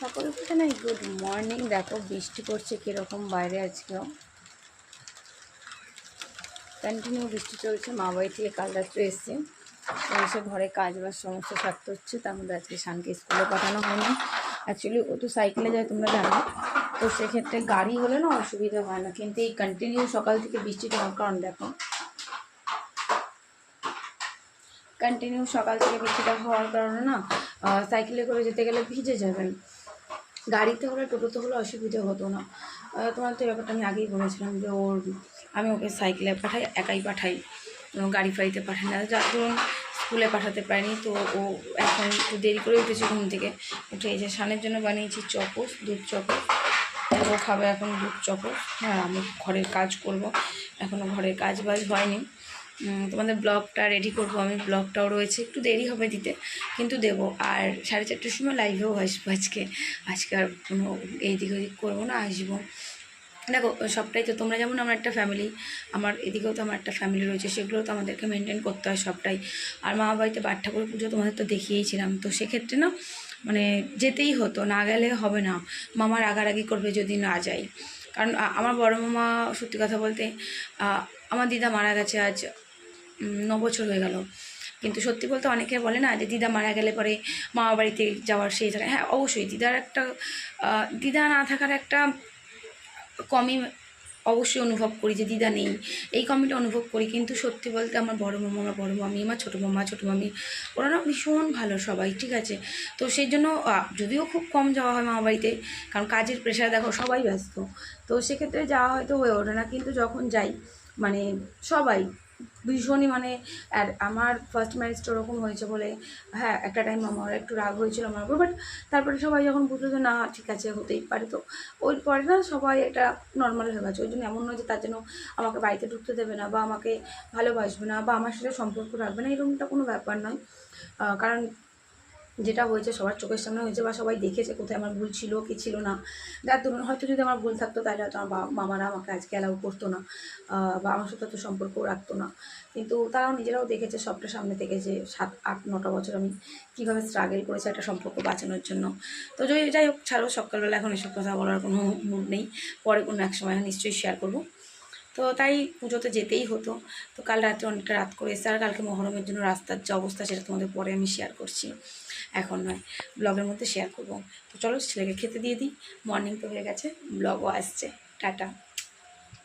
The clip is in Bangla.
সকলকে না গুড মর্নিং। দেখো বৃষ্টি পড়ছে কীরকম বাইরে, আজকেও কন্টিনিউ বৃষ্টি চলছে। মা বাড়ি থেকে কাল রাত্রে এসছে, এসে ঘরে কাজ বাজ সমস্ত সারতে হচ্ছে। তার মধ্যে আজকে শানকে স্কুলে পাঠানো হয়নি। অ্যাকচুয়ালি ও তো সাইকেলে যায়, তোমরা জানো, তো সেক্ষেত্রে গাড়ি হলে না অসুবিধা হয় না, কিন্তু এই কন্টিনিউ সকাল থেকে বৃষ্টিটা হওয়ার কারণ দেখো, কন্টিনিউ সকাল থেকে বৃষ্টিটা হওয়ার কারণে না সাইকেলে করে যেতে গেলে ভিজে যাবেন। গাড়িতে হলে টোটোতে হলে অসুবিধা হতো না। তোমার তো ব্যাপারটা আমি আগেই বলেছিলাম যে আমি ওকে সাইকেলে পাঠাই, একাই পাঠাই, গাড়ি ফাড়িতে পাঠাই না। যার ধরুন স্কুলে পাঠাতে পারিনি, তো ও এখন একটু দেরি করে উঠেছে ঘুম থেকে উঠে। এই যে শানের জন্য বানিয়েছি চকোস, দুধ চকোস। ও খাবে এখন দুধ চকোস। হ্যাঁ, আমি ঘরের কাজ করব, এখনও ঘরের কাজ বাজ হয়নি। তোমাদের ব্লগটা রেডি করবো আমি, ব্লগটাও রয়েছে, একটু দেরি হবে দিতে, কিন্তু দেবো। আর 4:30টার সময় লাইভেও আসবো আজকে আর কোনো এইদিক ওদিক করবো না, আসবো। দেখো সবটাই তো তোমরা যেমন আমার একটা ফ্যামিলি, আমার এদিকেও তো আমার একটা ফ্যামিলি রয়েছে, সেগুলো তো আমাদেরকে মেনটেন করতে হয় সবটাই। আর মা বাড়িতে বাট ঠাকুর পুজো তোমাদের তো দেখিয়েছিলাম, তো সেক্ষেত্রে না মানে যেতেই হতো, না গেলে হবে না। মামা রাগারাগি করবে যদি না যাই, কারণ আমার বড় মামা, সত্যি কথা বলতে আমার দিদা মারা গেছে আজ 9 বছর হয়ে গেল। কিন্তু সত্যি বলতে অনেকে বলে না যে দিদা মারা গেলে পরে মামা বাড়িতে যাওয়ার সেই থাকে। হ্যাঁ অবশ্যই দিদা না থাকার একটা কমই অবশ্যই অনুভব করি, যে দিদা নেই এই কমিটা অনুভব করি। কিন্তু সত্যি বলতে আমার বড় মামা, আমার বড় মামি, আমার ছোটো মামা, ছোটো মামি, ওরা না ভীষণ ভালো সবাই, ঠিক আছে। তো সেই জন্য যদিও খুব কম যাওয়া হয় মামা বাড়িতে, কারণ কাজের প্রেশার দেখো সবাই ব্যস্ত, তো সেক্ষেত্রে যাওয়া হয়তো হয়ে ওঠে না। কিন্তু যখন যাই মানে সবাই ভীষণই মানে, আর আমার ফার্স্ট ম্যারেজটা ওরকম হয়েছে বলে হ্যাঁ একটা টাইম আমার একটু রাগ হয়েছিল আমার উপর, বাট তারপরে সবাই যখন বুঝলো যে না ঠিক আছে হতেই পারে, তো ওই পরে না সবাই এটা নর্মাল হয়ে গেছে। ওই জন্য এমন নয় যে তার জন্য আমাকে বাড়িতে ঢুকতে দেবে না, বা আমাকে ভালোবাসবে না, বা আমার সাথে সম্পর্ক রাখবে না, এরকমটা কোনো ব্যাপার নয়। কারণ যেটা হয়েছে সবার চোখের সামনে হয়েছে, বা সবাই দেখেছে কোথায় আমার ভুল ছিল কি ছিল না। যার ধরুন হয়তো যদি আমার ভুল থাকতো তাহলে হয়তো আমার মামারা আমাকে আজকে অ্যালাউ করতো না, বা আমার সাথে তো সম্পর্কও রাখতো না। কিন্তু তারাও নিজেরাও দেখেছে সবটা সামনে থেকে, যে 7-8-9টা বছর আমি কীভাবে স্ট্রাগল করেছি একটা সম্পর্ক বাঁচানোর জন্য। তো যাই হোক, ছাড়ো, সকালবেলা এখন এসব কথা বলার কোনো মুড নেই, পরে কোনো এক সময় নিশ্চয়ই শেয়ার করবো। তো তাই পুজোতে যেতেই হতো। তো কাল রাত্রে অনেকটা রাত করে এসে, আর কালকে মহরমের জন্য রাস্তার যে অবস্থা সেটা তোমাদের পরে আমি শেয়ার করছি, এখন নয়, ব্লগের মধ্যে শেয়ার করব। তো চলো ছেলেকে খেতে দিয়ে দিই, মর্নিং তো হয়ে গেছে, ব্লগও আসছে, টাটা।